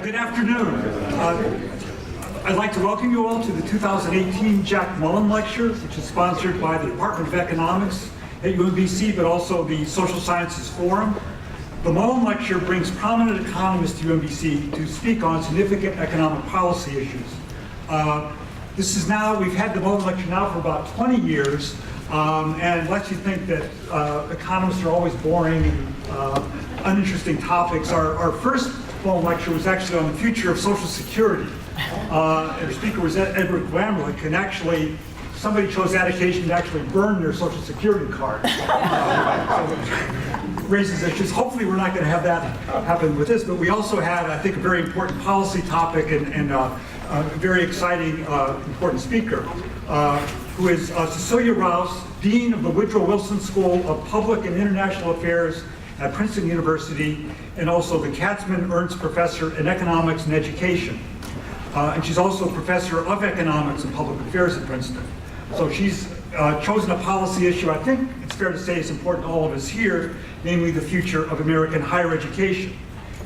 Good afternoon. I'd like to welcome you all to the 2018 Jack Mullen Lecture, which is sponsored by the Department of Economics at UMBC, but also the Social Sciences Forum. The Mullen Lecture brings prominent economists to UMBC to speak on significant economic policy issues. We've had the Mullen Lecture now for about 20 years, and lets you think that economists are always boring and uninteresting topics. Our first Mullen Lecture was actually on the future of Social Security. Our speaker was Edward Glamlick, and actually somebody chose that occasion to actually burn their Social Security card. So it raises issues. Hopefully we're not going to have that happen with this, but we also had, I think, a very important policy topic and a very exciting, important speaker, who is Cecilia Rouse, Dean of the Woodrow Wilson School of Public and International Affairs at Princeton University, and also the Katzman Ernst Professor in Economics and Education. And she's also a Professor of Economics and Public Affairs at Princeton. So she's chosen a policy issue I think it's fair to say is important to all of us here, namely the future of American higher education.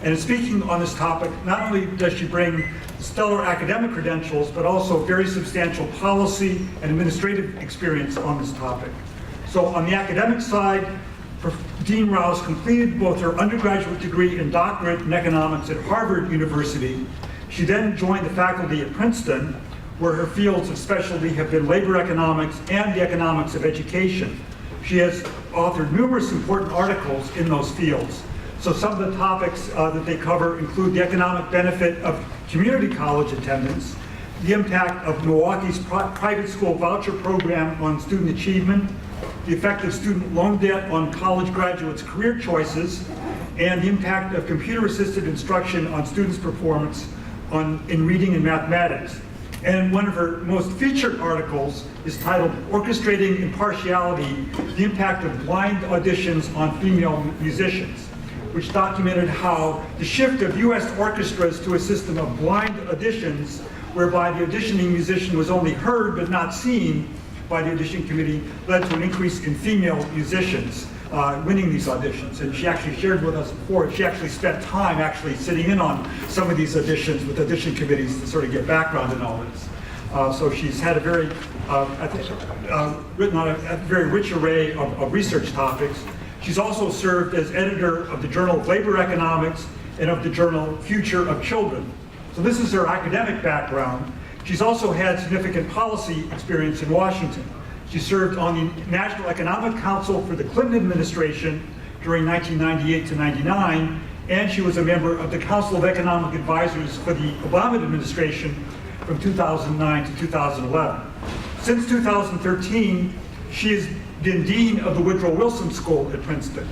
And in speaking on this topic, not only does she bring stellar academic credentials, but also very substantial policy and administrative experience on this topic. So on the academic side, Dean Rouse completed both her undergraduate degree and doctorate in economics at Harvard University. She then joined the faculty at Princeton, where her fields of specialty have been labor economics and the economics of education. She has authored numerous important articles in those fields. So some of the topics that they cover include the economic benefit of community college attendance, the impact of Milwaukee's private school voucher program on student achievement, the effect of student loan debt on college graduates' career choices, and the impact of computer-assisted instruction on students' performance in reading and mathematics. And one of her most featured articles is titled Orchestrating Impartiality, the Impact of Blind Auditions on Female Musicians, which documented how the shift of US orchestras to a system of blind auditions, whereby the auditioning musician was only heard but not seen by the audition committee, led to an increase in female musicians winning these auditions. And she actually shared with us before, she actually spent time actually sitting in on some of these auditions with audition committees to sort of get background in all this. So she's had a very, written on a very rich array of research topics. She's also served as editor of the Journal of Labor Economics and of the journal Future of Children. So this is her academic background. She's also had significant policy experience in Washington. She served on the National Economic Council for the Clinton administration during 1998 to 99, and she was a member of the Council of Economic Advisors for the Obama administration from 2009 to 2011. Since 2013, she has been Dean of the Woodrow Wilson School at Princeton.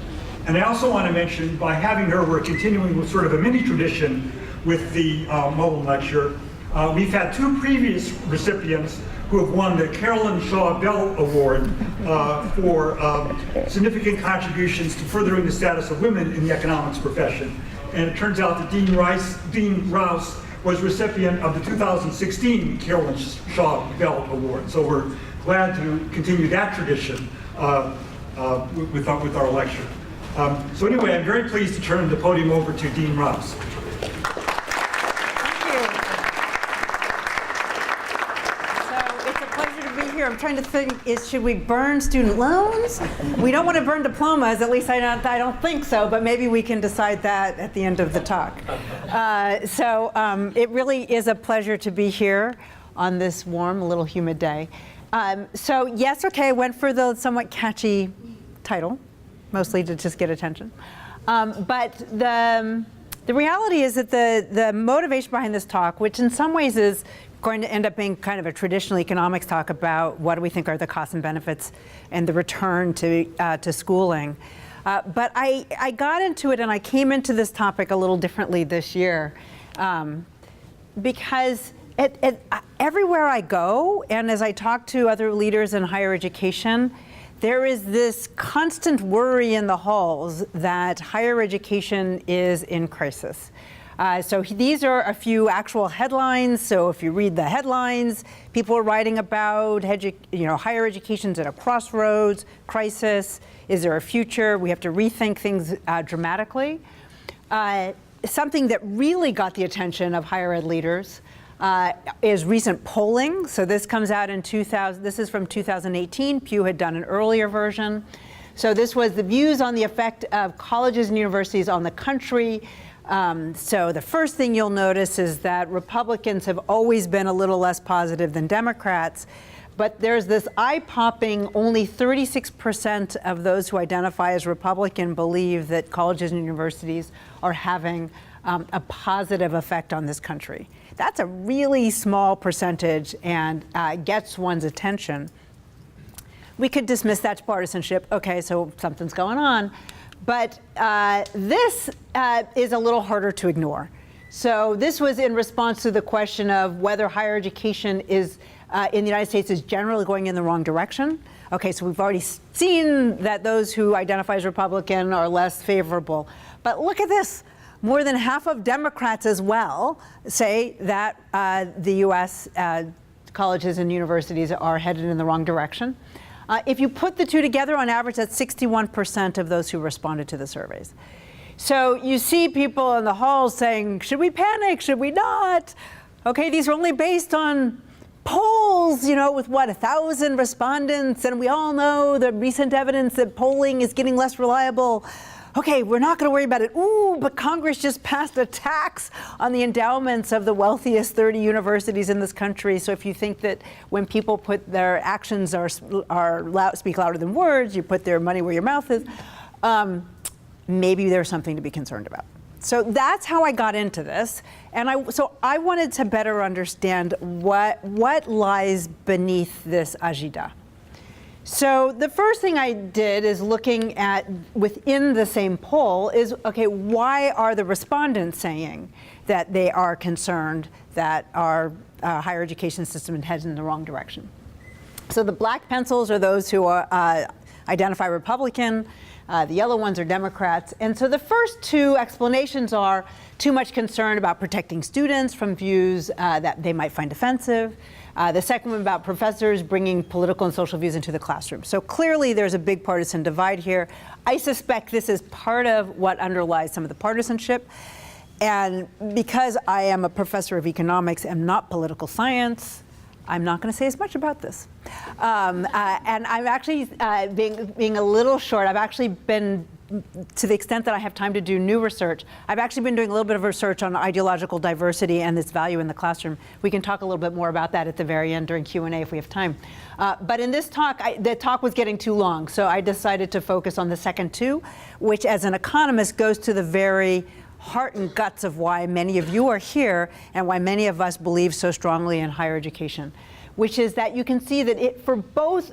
And I also want to mention, by having her, we're continuing with sort of a mini tradition with the Mullen Lecture. We've had two previous recipients who have won the Carolyn Shaw Bell Award for significant contributions to furthering the status of women in the economics profession. And it turns out that Dean Rouse was recipient of the 2016 Carolyn Shaw Bell Award. So we're glad to continue that tradition with our lecture. So anyway, I'm very pleased to turn the podium over to Dean Rouse. I'm trying to think, should we burn student loans? We don't want to burn diplomas, at least I don't think so, but maybe we can decide that at the end of the talk. It really is a pleasure to be here on this warm, a little humid day. Yes, okay, I went for the somewhat catchy title, mostly to just get attention. But the reality is that the motivation behind this talk, which in some ways is going to end up being kind of a traditional economics talk about what do we think are the costs and benefits and the return to schooling. But I got into it and I came into this topic a little differently this year because everywhere I go and as I talk to other leaders in higher education, there is this constant worry in the halls that higher education is in crisis. So these are a few actual headlines. So if you read the headlines, people are writing about higher education's at a crossroads, crisis. Is there a future? We have to rethink things dramatically. something that really got the attention of higher ed leaders is recent polling. So this comes out in 2000, this is from 2018. Pew had done an earlier version. So this was the views on the effect of colleges and universities on the country. So the first thing you'll notice is that Republicans have always been a little less positive than Democrats. But there's this eye-popping, only 36% of those who identify as Republican believe that colleges and universities are having a positive effect on this country. That's a really small percentage and gets one's attention. We could dismiss that to partisanship. Okay, so something's going on. But this is a little harder to ignore. So this was in response to the question of whether higher education is in the United States is generally going in the wrong direction. Okay, so we've already seen that those who identify as Republican are less favorable. But look at this. More than half of Democrats as well say that the U.S. Colleges and universities are headed in the wrong direction. If you put the two together, on average, that's 61% of those who responded to the surveys. So you see people in the halls saying, should we panic? Should we not? Okay, these are only based on polls, you know, with what, 1,000 respondents, and we all know the recent evidence that polling is getting less reliable. Okay, we're not going to worry about it. Ooh, but Congress just passed a tax on the endowments of the wealthiest 30 universities in this country. So if you think that when people put their actions speak louder than words, you put their money where your mouth is, maybe there's something to be concerned about. So that's how I got into this. And so I wanted to better understand what lies beneath this agita. So the first thing I did is looking at within the same poll is, okay, why are the respondents saying that they are concerned that our higher education system heads in the wrong direction? So the black pencils are those who identify Republican. The yellow ones are Democrats. And so the first two explanations are too much concern about protecting students from views that they might find offensive. The second one about professors bringing political and social views into the classroom. So clearly there's a big partisan divide here. I suspect this is part of what underlies some of the partisanship. And because I am a professor of economics and not political science, I'm not going to say as much about this. And I'm actually, being a little short, I've actually been, to the extent that I have time to do new research, I've actually been doing a little bit of research on ideological diversity and its value in the classroom. We can talk a little bit more about that at the very end during Q&A if we have time. But in this talk, the talk was getting too long, so I decided to focus on the second two, which as an economist goes to the very heart and guts of why many of you are here and why many of us believe so strongly in higher education, which is that you can see that for both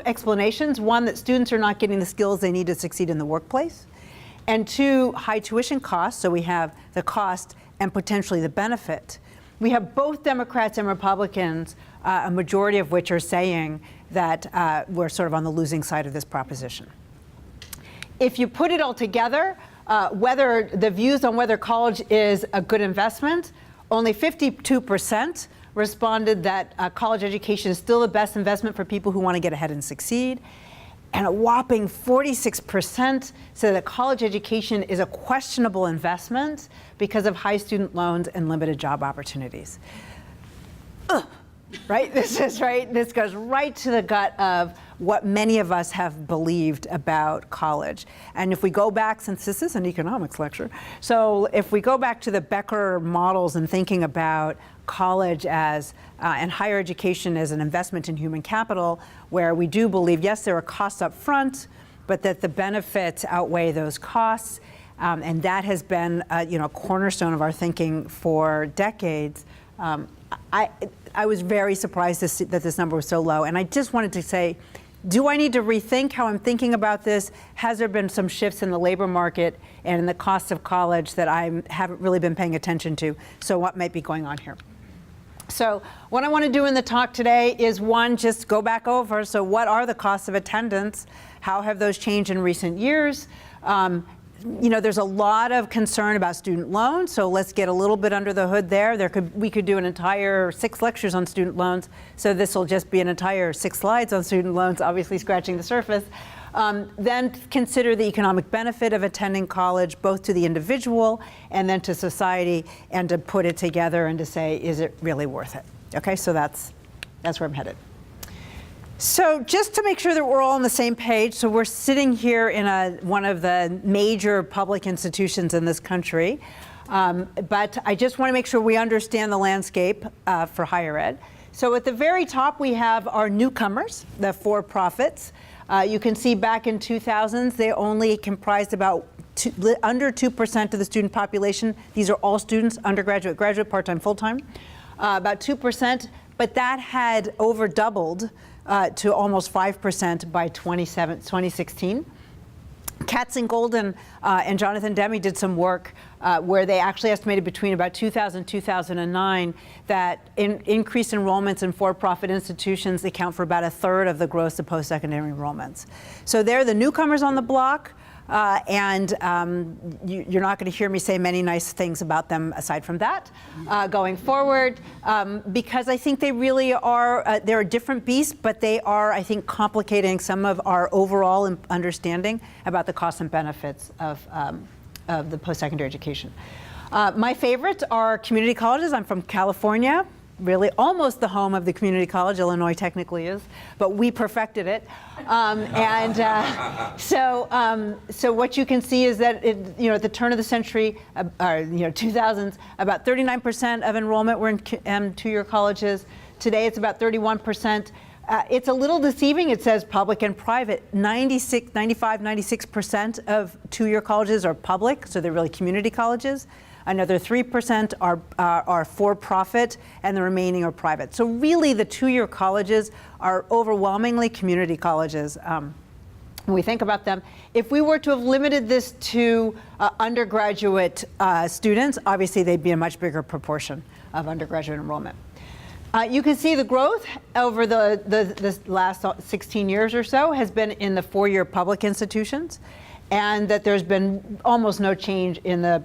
explanations, one, that students are not getting the skills they need to succeed in the workplace, and two, high tuition costs, so we have the cost and potentially the benefit. We have both Democrats and Republicans, a majority of which are saying that we're sort of on the losing side of this proposition. If you put it all together, whether the views on whether college is a good investment, only 52% responded that college education is still the best investment for people who want to get ahead and succeed. And a whopping 46% said that college education is a questionable investment because of high student loans and limited job opportunities. Ugh. Right? This goes right to the gut of what many of us have believed about college. And if we go back, since this is an economics lecture, so if we go back to the Becker models and thinking about college as, and higher education as an investment in human capital, where we do believe, yes, there are costs up front, but that the benefits outweigh those costs. And that has been a cornerstone of our thinking for decades. I was very surprised to see that this number was so low. And I just wanted to say, do I need to rethink how I'm thinking about this? Has there been some shifts in the labor market and in the cost of college that I haven't really been paying attention to? So what might be going on here? So what I want to do in the talk today is, one, just go back over. So what are the costs of attendance? How have those changed in recent years? There's a lot of concern about student loans, so let's get a little bit under the hood there. We could do an entire 6 lectures on student loans, so this will just be an entire 6 slides on student loans, obviously scratching the surface. Then consider the economic benefit of attending college, both to the individual and then to society, and to put it together and to say, is it really worth it? Okay, so that's where I'm headed. So just to make sure that we're all on the same page, so we're sitting here in one of the major public institutions in this country, but I just want to make sure we understand the landscape for higher ed. So at the very top, we have our newcomers, the for-profits. You can see back in 2000s, they only comprised about under 2% of the student population. These are all students, undergraduate, graduate, part-time, full-time, about 2%, but that had over doubled to almost 5% by 2016. Katzman, Golden, and Jonathan Demme did some work where they actually estimated between about 2000 and 2009 that increased enrollments in for-profit institutions account for about a third of the growth of post-secondary enrollments. So they're the newcomers on the block, and you're not going to hear me say many nice things about them aside from that going forward, because I think they really are, they're a different beast, but they are, I think, complicating some of our overall understanding about the costs and benefits of the post-secondary education. My favorites are community colleges. I'm from California, really almost the home of the community college. Illinois technically is, but we perfected it. So what you can see is that at the turn of the century, 2000s, about 39% of enrollment were in two-year colleges. Today it's about 31%. It's a little deceiving. It says public and private. 96% of two-year colleges are public, so they're really community colleges. Another 3% are for-profit, and the remaining are private. So really, the two-year colleges are overwhelmingly community colleges. When we think about them, if we were to have limited this to undergraduate students, obviously they'd be a much bigger proportion of undergraduate enrollment. You can see the growth over the last 16 years or so has been in the four-year public institutions, and that there's been almost no change in the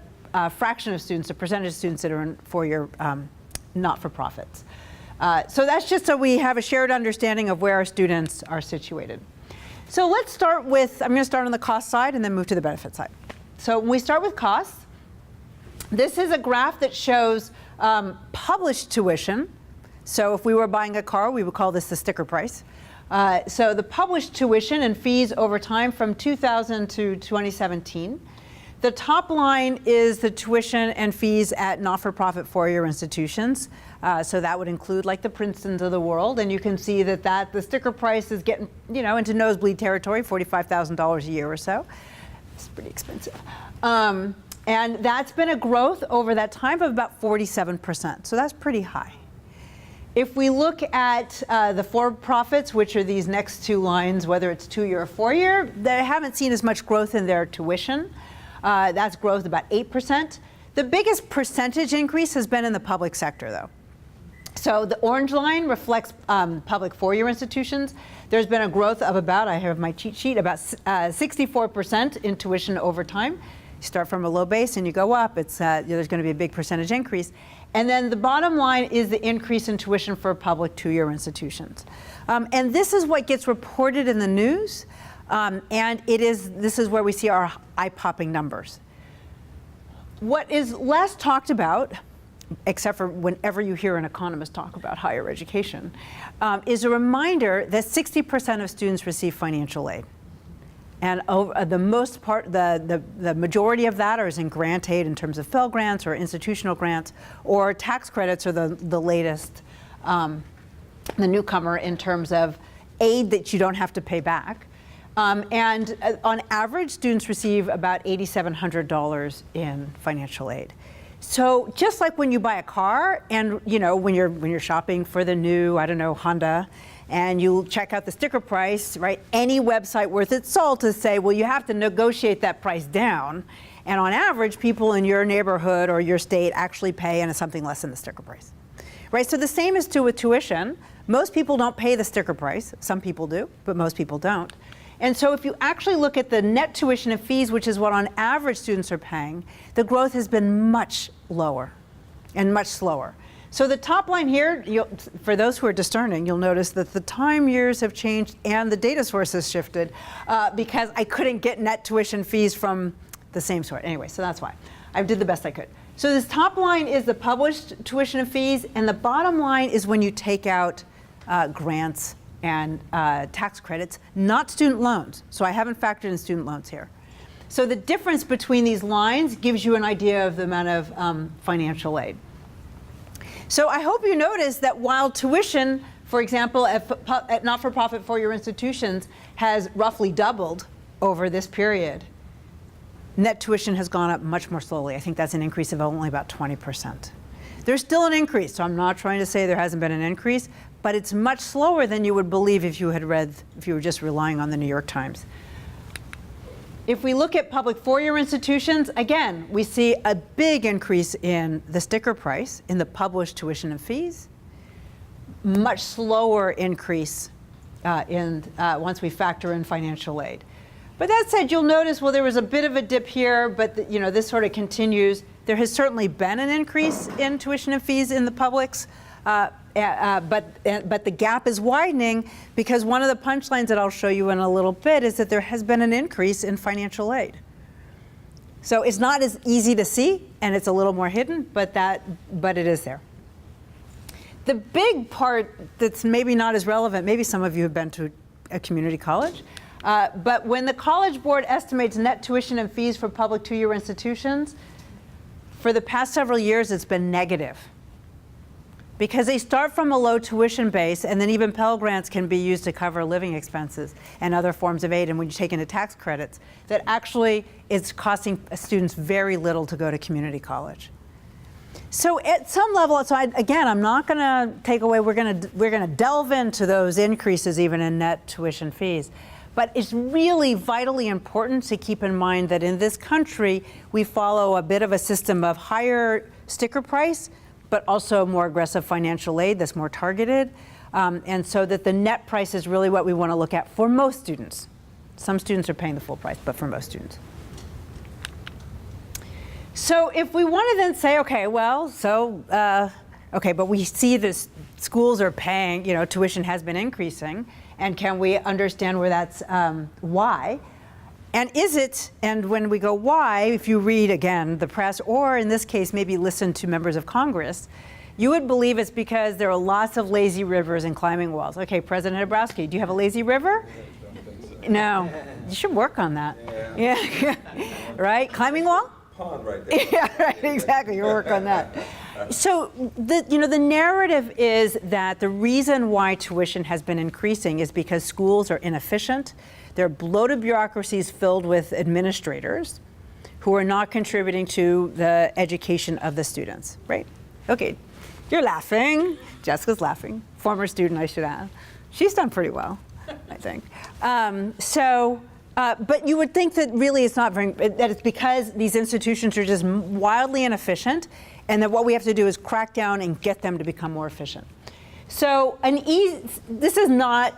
fraction of students, the percentage of students that are in four-year not-for-profits. So that's just so we have a shared understanding of where our students are situated. So let's start with, I'm going to start on the cost side and then move to the benefit side. So when we start with costs, this is a graph that shows published tuition. So if we were buying a car, we would call this the sticker price. So the published tuition and fees over time from 2000 to 2017. The top line is the tuition and fees at not-for-profit four-year institutions. So that would include like the Princetons of the world. And you can see that the sticker price is getting into nosebleed territory, $45,000 a year or so. It's pretty expensive. And that's been a growth over that time of about 47%. So that's pretty high. If we look at the for-profits, which are these next two lines, whether it's two-year or four-year, they haven't seen as much growth in their tuition. That's growth about 8%. The biggest percentage increase has been in the public sector, though. So the orange line reflects public four-year institutions. There's been a growth of about, I have my cheat sheet, about 64% in tuition over time. You start from a low base and you go up. It's there's going to be a big percentage increase. And then the bottom line is the increase in tuition for public two-year institutions. And this is what gets reported in the news. And this is where we see our eye-popping numbers. What is less talked about, except for whenever you hear an economist talk about higher education, is a reminder that 60% of students receive financial aid. And the most part, the majority of that is in grant aid in terms of Pell Grants or institutional grants, or tax credits are the latest, the newcomer in terms of aid that you don't have to pay back. And on average, students receive about $8,700 in financial aid. So just like when you buy a car, and when you're shopping for the new, Honda, and you check out the sticker price, right? Any website worth its salt to say, well, you have to negotiate that price down. And on average, people in your neighborhood or your state actually pay and it's something less than the sticker price, right? So the same is true with tuition. Most people don't pay the sticker price. Some people do, but most people don't. And so if you actually look at the net tuition and fees, which is what on average students are paying, the growth has been much lower and much slower. So the top line here, for those who are discerning, you'll notice that the time years have changed and the data source has shifted because I couldn't get net tuition fees from the same sort. Anyway, so that's why. I did the best I could. So this top line is the published tuition and fees, and the bottom line is when you take out grants and tax credits, not student loans. So I haven't factored in student loans here. So the difference between these lines gives you an idea of the amount of financial aid. So I hope you notice that while tuition, for example, at not-for-profit four-year institutions has roughly doubled over this period, net tuition has gone up much more slowly. I think that's an increase of only about 20%. There's still an increase, so I'm not trying to say there hasn't been an increase, but it's much slower than you would believe if you were just relying on the New York Times. If we look at public four-year institutions, again, we see a big increase in the sticker price in the published tuition and fees, much slower increase once we factor in financial aid. But that said, you'll notice, well, there was a bit of a dip here, but this sort of continues. There has certainly been an increase in tuition and fees in the publics, but the gap is widening because one of the punchlines that I'll show you in a little bit is that there has been an increase in financial aid. So it's not as easy to see, and it's a little more hidden, but it is there. The big part that's maybe not as relevant, maybe some of you have been to a community college, but when the College Board estimates net tuition and fees for public two-year institutions, for the past several years it's been negative. Because they start from a low tuition base, and then even Pell Grants can be used to cover living expenses and other forms of aid, and when you take into tax credits, that actually it's costing students very little to go to community college. So at some level, again, I'm not going to take away, we're going to delve into those increases even in net tuition fees. But it's really vitally important to keep in mind that in this country, we follow a bit of a system of higher sticker price, but also more aggressive financial aid that's more targeted. And so that the net price is really what we want to look at for most students. Some students are paying the full price, but for most students. So if we want to then say, okay, well, okay, but we see this schools are paying, tuition has been increasing, and can we understand where that's why? And is it, and when we go why, if you read, again, the press, or in this case, maybe listen to members of Congress, you would believe it's because there are lots of lazy rivers and climbing walls. Okay, President Dabrowski, do you have a lazy river? No. You should work on that. Yeah. Right? Climbing wall? Pond right there. Yeah, right, exactly. You work on that. So the narrative is that the reason why tuition has been increasing is because schools are inefficient. They're bloated bureaucracies filled with administrators who are not contributing to the education of the students, right? Okay, you're laughing. Jessica's laughing. Former student, I should add. She's done pretty well, I think. But you would think that really it's not that it's because these institutions are just wildly inefficient, and that what we have to do is crack down and get them to become more efficient. So this is not,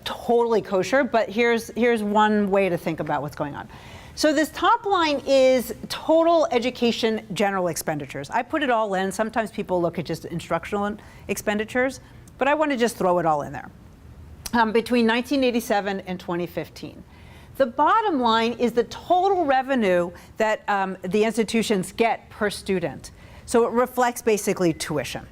totally kosher, but here's one way to think about what's going on. So this top line is total education general expenditures. I put it all in. Sometimes people look at just instructional expenditures, but I want to just throw it all in there. Between 1987 and 2015. The bottom line is the total revenue that the institutions get per student. So it reflects basically tuition.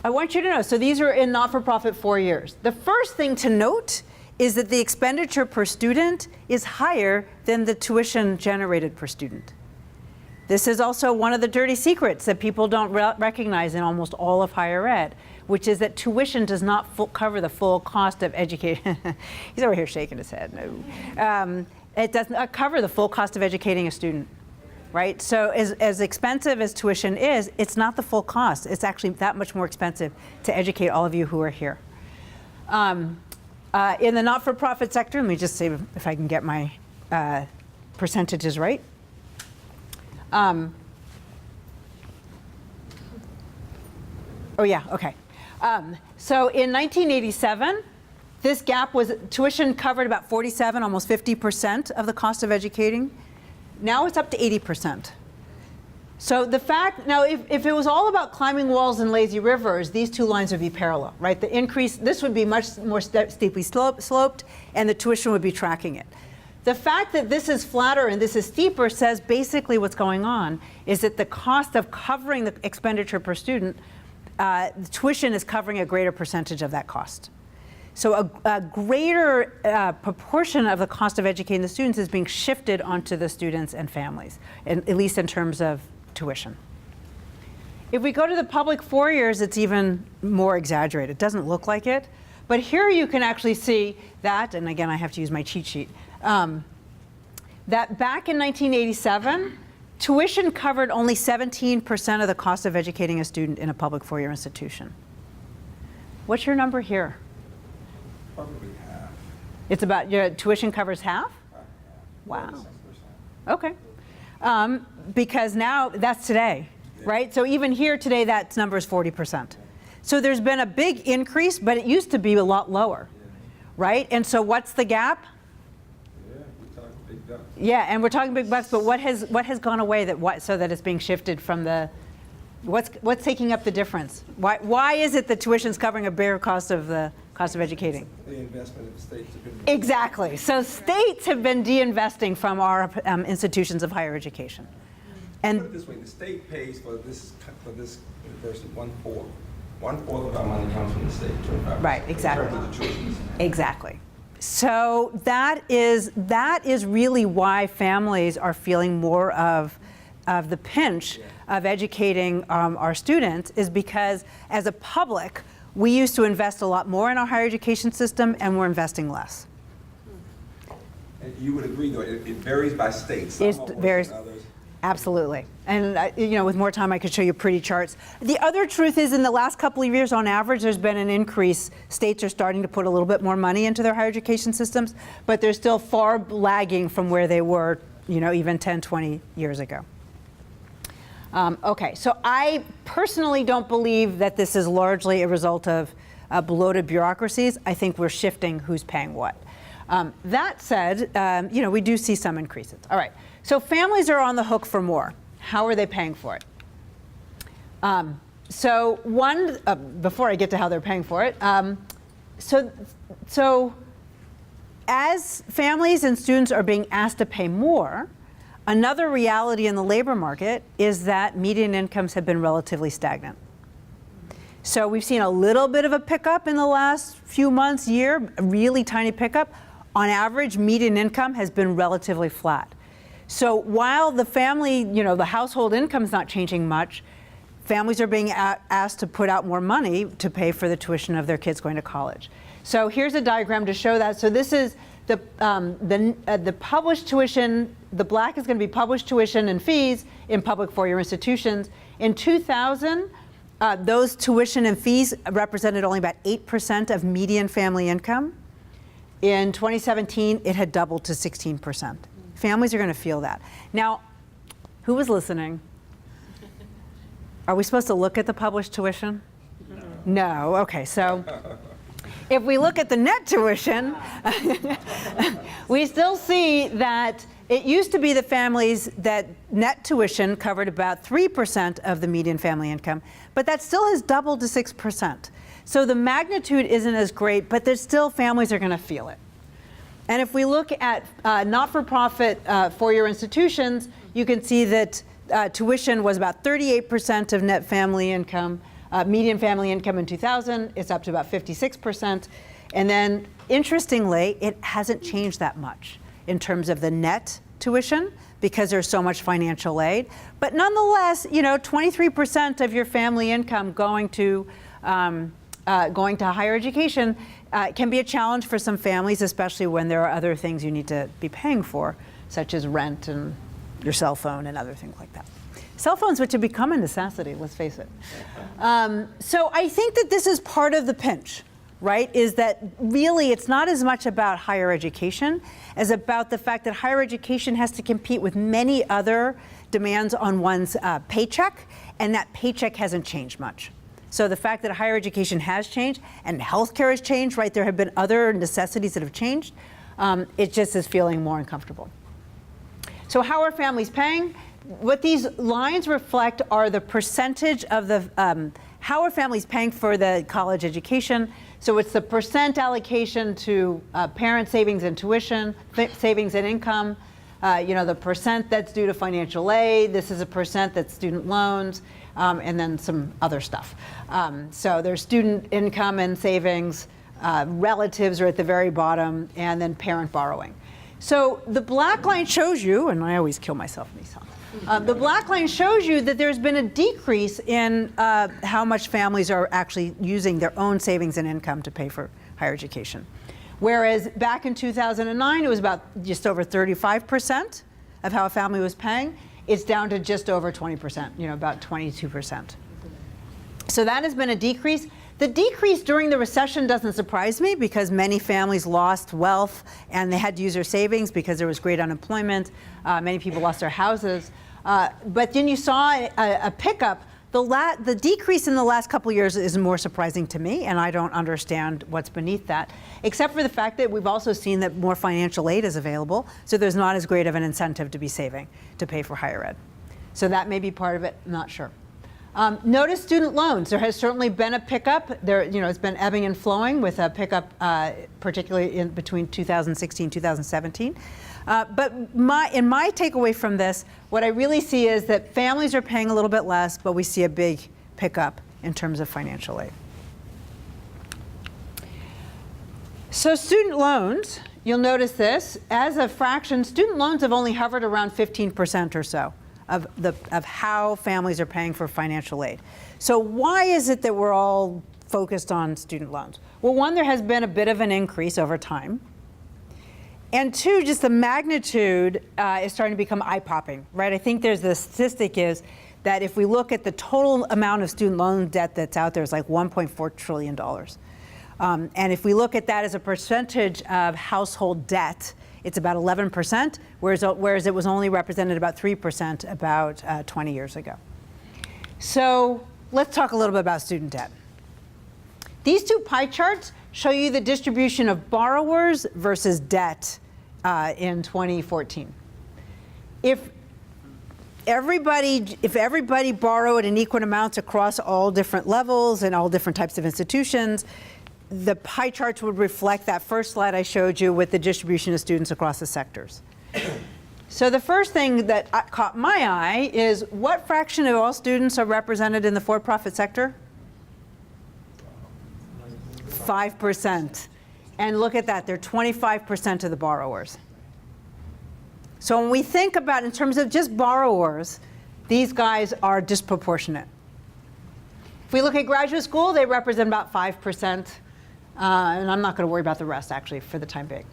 I want you to know, so these are in not-for-profit 4 years. The first thing to note is that the expenditure per student is higher than the tuition generated per student. This is also one of the dirty secrets that people don't recognize in almost all of higher ed, which is that tuition does not cover the full cost of education. He's over here shaking his head, no. It does not cover the full cost of educating a student, right? So as expensive as tuition is, it's not the full cost. It's actually that much more expensive to educate all of you who are here. In the not-for-profit sector, let me just see if I can get my percentages right. Oh yeah, okay. So in 1987, this gap was, tuition covered about 47, almost 50% of the cost of educating. Now it's up to 80%. So the fact, now if it was all about climbing walls and lazy rivers, these two lines would be parallel, right? The increase, this would be much more steeply sloped, and the tuition would be tracking it. The fact that this is flatter and this is steeper says basically what's going on is that the cost of covering the expenditure per student, the tuition is covering a greater percentage of that cost. So a greater proportion of the cost of educating the students is being shifted onto the students and families, at least in terms of tuition. If we go to the public 4 years, it's even more exaggerated. It doesn't look like it, but here you can actually see that, and again I have to use my cheat sheet, that back in 1987, tuition covered only 17% of the cost of educating a student in a public 4-year institution. What's your number here? Probably half. It's about, your tuition covers half? Wow. Okay. Because now, that's today, right? So even here today, that number is 40%. So there's been a big increase, but it used to be a lot lower, right? And so what's the gap? Yeah, we're talking big bucks. Yeah, and we're talking big bucks, but what has gone away so that it's being shifted from the, what's taking up the difference? Why is it that tuition's covering a bigger cost of educating? The investment in the states have been. Exactly. So states have been de-investing from our institutions of higher education. Put it And this way, the state pays for this university 1/4. 1/4 of our money comes from the state. 25%, Right, exactly. In terms of the tuition. exactly. So that is really why families are feeling more of the pinch of educating our students, is because as a public, we used to invest a lot more in our higher education system, and we're investing less. And you would agree, though, it varies by state. Some It are worse varies. than others. Absolutely. And with more time, I could show you pretty charts. The other truth is, in the last couple of years, on average, there's been an increase. States are starting to put a little bit more money into their higher education systems, but they're still far lagging from where they were, even 10, 20 years ago. Okay, so I personally don't believe that this is largely a result of bloated bureaucracies. I think we're shifting who's paying what. That said, we do see some increases. All right, so families are on the hook for more. How are they paying for it? Before I get to how they're paying for it, so as families and students are being asked to pay more, another reality in the labor market is that median incomes have been relatively stagnant. So we've seen a little bit of a pickup in the last few months, year, a really tiny pickup. On average, median income has been relatively flat. So while the family, the household income is not changing much, families are being asked to put out more money to pay for the tuition of their kids going to college. So here's a diagram to show that. So this is the published tuition. The black is going to be published tuition and fees in public 4-year institutions. In 2000, those tuition and fees represented only about 8% of median family income. In 2017, it had doubled to 16%. Families are going to feel that. Now, who was listening? Are we supposed to look at the published tuition? No. Okay, so if we look at the net tuition, we still see that it used to be the families that net tuition covered about 3% of the median family income, but that still has doubled to 6%. So the magnitude isn't as great, but there's still families are going to feel it. And if we look at not-for-profit 4-year institutions, you can see that tuition was about 38% of net family income, median family income in 2000. It's up to about 56%. And then, interestingly, it hasn't changed that much in terms of the net tuition because there's so much financial aid. But nonetheless, 23% of your family income going to higher education can be a challenge for some families, especially when there are other things you need to be paying for, such as rent and your cell phone and other things like that. Cell phones, which have become a necessity, let's face it. So I think that this is part of the pinch, right? Is that really it's not as much about higher education as about the fact that higher education has to compete with many other demands on one's paycheck, and that paycheck hasn't changed much. So the fact that higher education has changed and healthcare has changed, right? There have been other necessities that have changed. It just is feeling more uncomfortable. So how are families paying? what these lines reflect are the percentage of the, how are families paying for the college education. So it's the percent allocation to parent savings and tuition, savings and income, the percent that's due to financial aid. This is a percent that's student loans, and then some other stuff. So there's student income and savings, relatives are at the very bottom, and then parent borrowing. So the black line shows you, and I always kill myself in these songs. The black line shows you that there's been a decrease in how much families are actually using their own savings and income to pay for higher education. Whereas back in 2009, it was about just over 35% of how a family was paying. It's down to just over 20%, about 22%. So that has been a decrease. The decrease during the recession doesn't surprise me because many families lost wealth and they had to use their savings because there was great unemployment. Many people lost their houses. But then you saw a pickup. The decrease in the last couple of years is more surprising to me, and I don't understand what's beneath that, except for the fact that we've also seen that more financial aid is available, so there's not as great of an incentive to be saving to pay for higher ed. So that may be part of it, I'm not sure. Notice student loans. There has certainly been a pickup. It's been ebbing and flowing with a pickup, particularly in between 2016 and 2017. But in my takeaway from this, what I really see is that families are paying a little bit less, but we see a big pickup in terms of financial aid. So student loans, you'll notice this, as a fraction, student loans have only hovered around 15% or so of how families are paying for financial aid. So why is it that we're all focused on student loans? Well, one, there has been a bit of an increase over time. And two, just the magnitude is starting to become eye-popping, right? I think the statistic is that if we look at the total amount of student loan debt that's out there, it's like $1.4 trillion. And if we look at that as a percentage of household debt, it's about 11%, whereas it was only represented about 3% about 20 years ago. So let's talk a little bit about student debt. These two pie charts show you the distribution of borrowers versus debt in 2014. If everybody borrowed in equal amounts across all different levels and all different types of institutions, the pie charts would reflect that first slide I showed you with the distribution of students across the sectors. So the first thing that caught my eye is what fraction of all students are represented in the for-profit sector? 5%. And look at that, they're 25% of the borrowers. So when we think about, in terms of just borrowers, these guys are disproportionate. If we look at graduate school, they represent about 5%. And I'm not going to worry about the rest, actually, for the time being.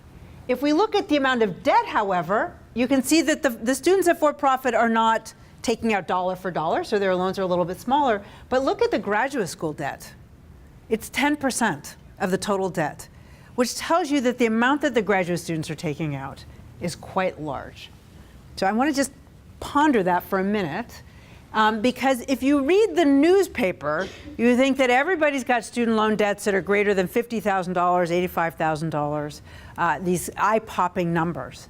If we look at the amount of debt, however, you can see that the students at for-profit are not taking out dollar for dollar, so their loans are a little bit smaller. But look at the graduate school debt. It's 10% of the total debt, which tells you that the amount that the graduate students are taking out is quite large. So I want to just ponder that for a minute. Because if you read the newspaper, you think that everybody's got student loan debts that are greater than $50,000, $85,000, these eye-popping numbers.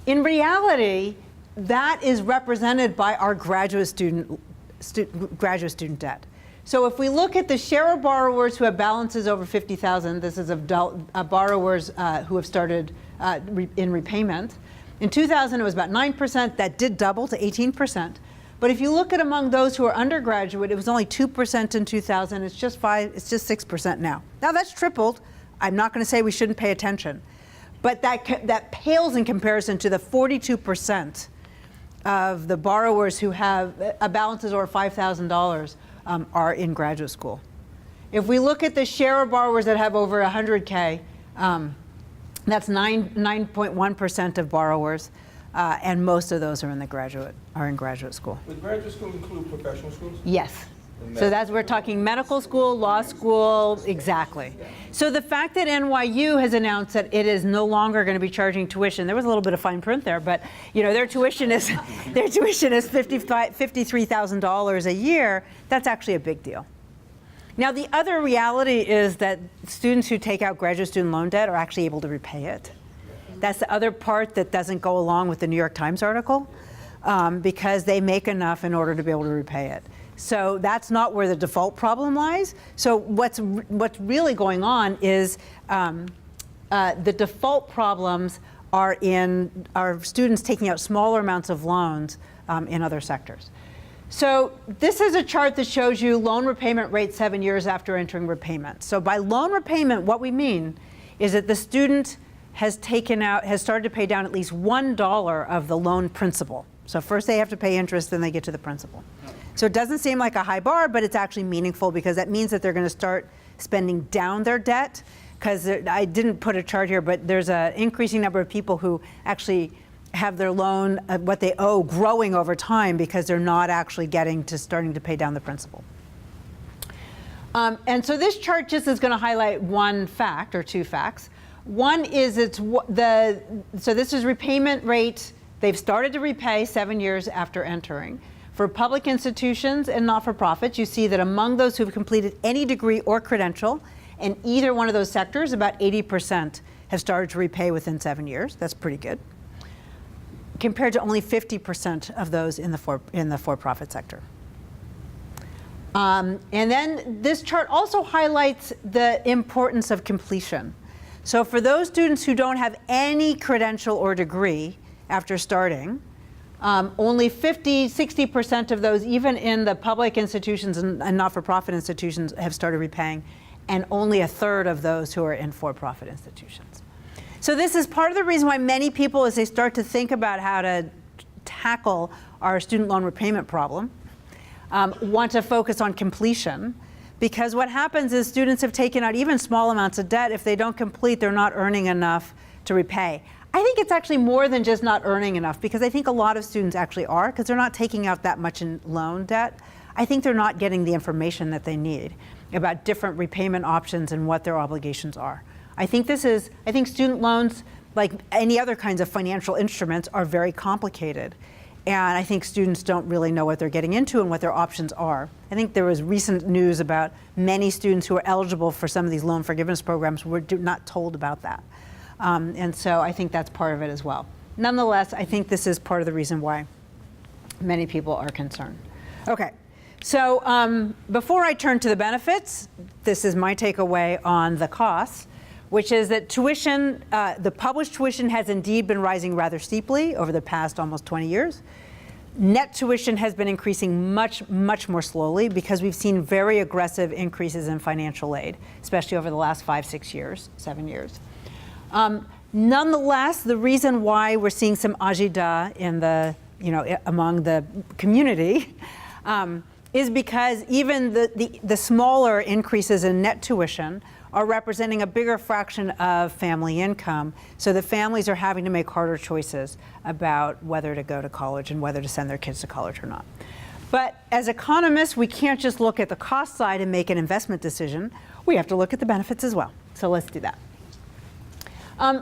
In reality, that is represented by our graduate student debt. So if we look at the share of borrowers who have balances over $50,000, this is of borrowers who have started in repayment. In 2000, it was about 9%. That did double to 18%. But if you look at among those who are undergraduate, it was only 2% in 2000. It's just 6% now. Now that's tripled. I'm not going to say we shouldn't pay attention, but that pales in comparison to the 42% of the borrowers who have balances over $5,000 are in graduate school. If we look at the share of borrowers that have over 100K, that's 9.1% of borrowers. And most of those are in graduate school. Would graduate school include professional schools? Yes. So we're talking medical school, law school, exactly. So the fact that NYU has announced that it is no longer going to be charging tuition, there was a little bit of fine print there, but their tuition is $53,000 a year. That's actually a big deal. Now the other reality is that students who take out graduate student loan debt are actually able to repay it. That's the other part that doesn't go along with the New York Times article. because they make enough in order to be able to repay it. So that's not where the default problem lies. So what's really going on is the default problems are in our students taking out smaller amounts of loans in other sectors. So this is a chart that shows you loan repayment rate 7 years after entering repayment. So by loan repayment, what we mean is that the student has started to pay down at least $1 of the loan principal. So first they have to pay interest, then they get to the principal. So it doesn't seem like a high bar, but it's actually meaningful because that means that they're going to start spending down their debt. Because I didn't put a chart here, but there's an increasing number of people who actually have their loan, what they owe, growing over time because they're not actually starting to pay down the principal. And so this chart just is going to highlight one fact or two facts. One is so this is repayment rate. They've started to repay 7 years after entering. For public institutions and not-for-profits, you see that among those who've completed any degree or credential in either one of those sectors, about 80% have started to repay within 7 years. That's pretty good, compared to only 50% of those in the for-profit sector. And then this chart also highlights the importance of completion. So for those students who don't have any credential or degree after starting, only 60% of those, even in the public institutions and not-for-profit institutions, have started repaying, and only a third of those who are in for-profit institutions. So this is part of the reason why many people, as they start to think about how to tackle our student loan repayment problem, want to focus on completion. Because what happens is students have taken out even small amounts of debt. If they don't complete, they're not earning enough to repay. I think it's actually more than just not earning enough, because I think a lot of students actually are, because they're not taking out that much in loan debt. I think they're not getting the information that they need about different repayment options and what their obligations are. I think student loans, like any other kinds of financial instruments, are very complicated. And I think students don't really know what they're getting into and what their options are. I think there was recent news about many students who are eligible for some of these loan forgiveness programs were not told about that. And so I think that's part of it as well. Nonetheless, I think this is part of the reason why many people are concerned. Okay, so before I turn to the benefits, this is my takeaway on the costs, which is that tuition, the published tuition has indeed been rising rather steeply over the past almost 20 years. Net tuition has been increasing much, much more slowly because we've seen very aggressive increases in financial aid, especially over the last 7 years. Nonetheless, the reason why we're seeing some agita in among the community is because even the smaller increases in net tuition are representing a bigger fraction of family income, so the families are having to make harder choices about whether to go to college and whether to send their kids to college or not. But as economists, we can't just look at the cost side and make an investment decision. We have to look at the benefits as well. So let's do that.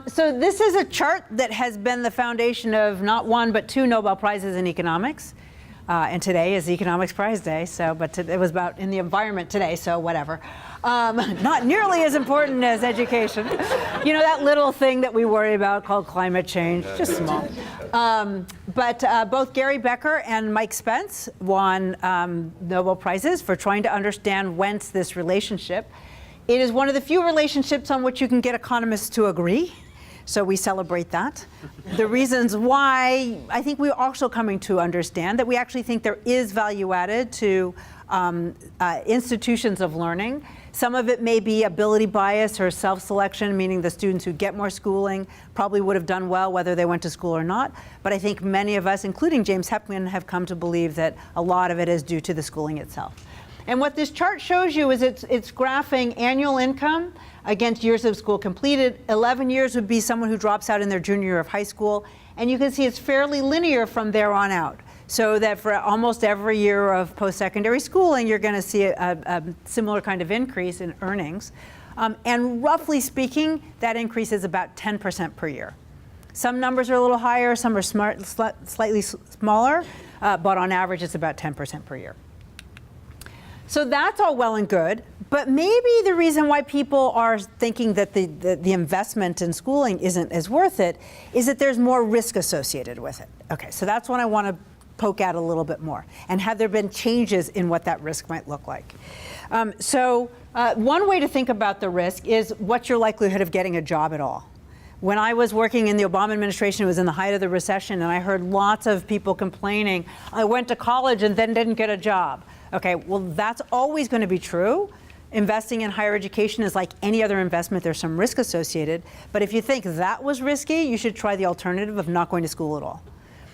So this is a chart that has been the foundation of not one, but 2 Nobel Prizes in economics. And today is Economics Prize Day, but it was about in the environment today, so whatever. Not nearly as important as education. You know, that little thing that we worry about called climate change, just small. But both Gary Becker and Mike Spence won Nobel Prizes for trying to understand whence this relationship. It is one of the few relationships on which you can get economists to agree. So we celebrate that. The reasons why, I think we're also coming to understand that we actually think there is value added to institutions of learning. Some of it may be ability bias or self-selection, meaning the students who get more schooling probably would have done well whether they went to school or not. But I think many of us, including James Hepman, have come to believe that a lot of it is due to the schooling itself. And what this chart shows you is it's graphing annual income against years of school completed. 11 years would be someone who drops out in their junior year of high school. And you can see it's fairly linear from there on out. So that for almost every year of post-secondary schooling, you're going to see a similar kind of increase in earnings. And roughly speaking, that increase is about 10% per year. Some numbers are a little higher, some are slightly smaller, but on average, it's about 10% per year. So that's all well and good, but maybe the reason why people are thinking that the investment in schooling isn't as worth it is that there's more risk associated with it. Okay, so that's what I want to poke at a little bit more? And have there been changes in what that risk might look like? One way to think about the risk is what's your likelihood of getting a job at all? When I was working in the Obama administration, it was in the height of the recession, and I heard lots of people complaining, I went to college and then didn't get a job. Okay, well, that's always going to be true. Investing in higher education is like any other investment. There's some risk associated. But if you think that was risky, you should try the alternative of not going to school at all.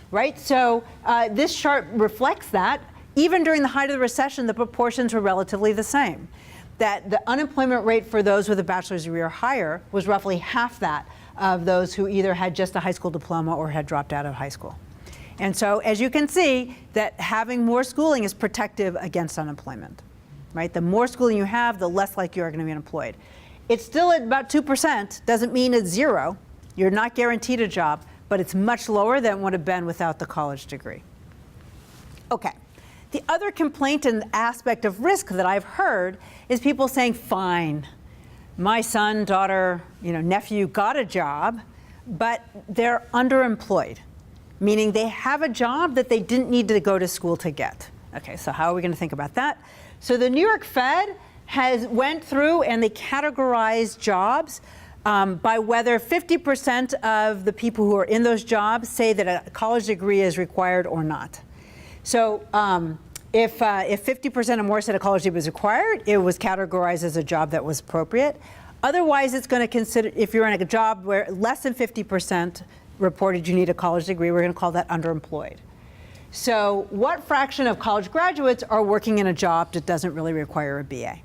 Right? So this chart reflects that. Even during the height of the recession, the proportions were relatively the same. That the unemployment rate for those with a bachelor's degree or higher was roughly half that of those who either had just a high school diploma or had dropped out of high school. And so, as you can see, that having more schooling is protective against unemployment. Right? The more schooling you have, the less likely you are going to be unemployed. It's still at about 2%, doesn't mean it's zero. You're not guaranteed a job, but it's much lower than it would have been without the college degree. Okay. The other complaint and aspect of risk that I've heard is people saying, fine, my son, daughter, nephew got a job, but they're underemployed, meaning they have a job that they didn't need to go to school to get. Okay, so how are we going to think about that? So the New York Fed went through and they categorized jobs by whether 50% of the people who are in those jobs say that a college degree is required or not. So if 50% or more said a college degree was required, it was categorized as a job that was appropriate. Otherwise, it's going to consider, if you're in a job where less than 50% reported you need a college degree, we're going to call that underemployed. So what fraction of college graduates are working in a job that doesn't really require a BA?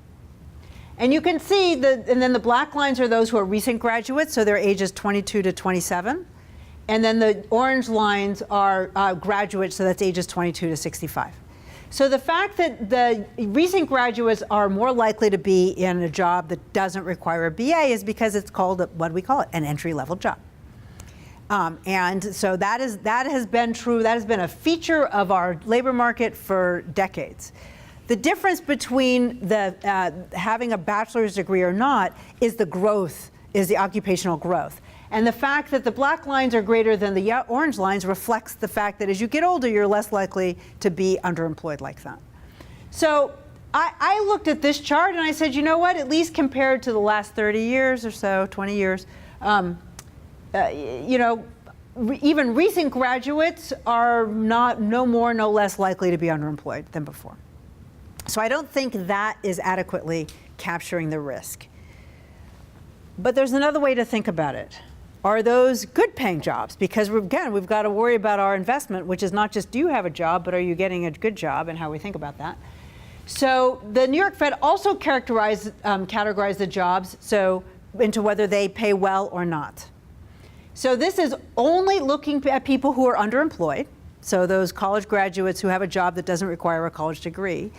And you can see, and then the black lines are those who are recent graduates, so they're ages 22 to 27. And then the orange lines are graduates, so that's ages 22 to 65. So the fact that the recent graduates are more likely to be in a job that doesn't require a BA is because it's called, what do we call it, an entry-level job. And so that has been true. That has been a feature of our labor market for decades. The difference between having a bachelor's degree or not is the growth, is the occupational growth. And the fact that the black lines are greater than the orange lines reflects the fact that as you get older, you're less likely to be underemployed like that. So I looked at this chart and I said, you know what, at least compared to the last 30 years or so, 20 years, even recent graduates are no more, no less likely to be underemployed than before. So I don't think that is adequately capturing the risk. But there's another way to think about it. Are those good paying jobs? Because again, we've got to worry about our investment, which is not just do you have a job, but are you getting a good job, and how we think about that. So the New York Fed also categorized the jobs into whether they pay well or not. So this is only looking at people who are underemployed, so those college graduates who have a job that doesn't require a college degree.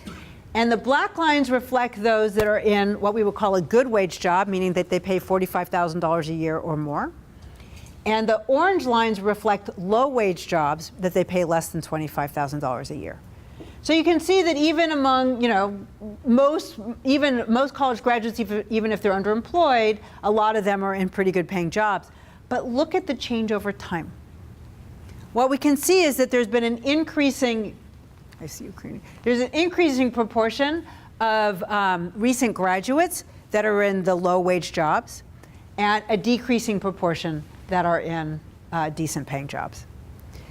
And the black lines reflect those that are in what we would call a good wage job, meaning that they pay $45,000 a year or more. And the orange lines reflect low wage jobs that they pay less than $25,000 a year. So you can see that even among, most college graduates, even if they're underemployed, a lot of them are in pretty good paying jobs. But look at the change over time. What we can see is that there's been an increasing proportion of recent graduates that are in the low wage jobs and a decreasing proportion that are in decent paying jobs.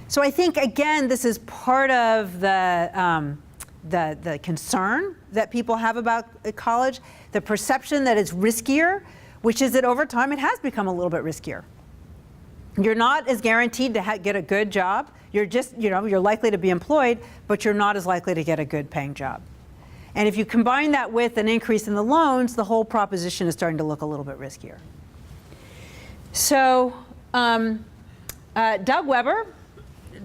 So I think, again, this is part of the concern that people have about college, the perception that it's riskier, which is that over time it has become a little bit riskier. You're not as guaranteed to get a good job. You're just, you're likely to be employed, but you're not as likely to get a good paying job. And if you combine that with an increase in the loans, the whole proposition is starting to look a little bit riskier. So Doug Weber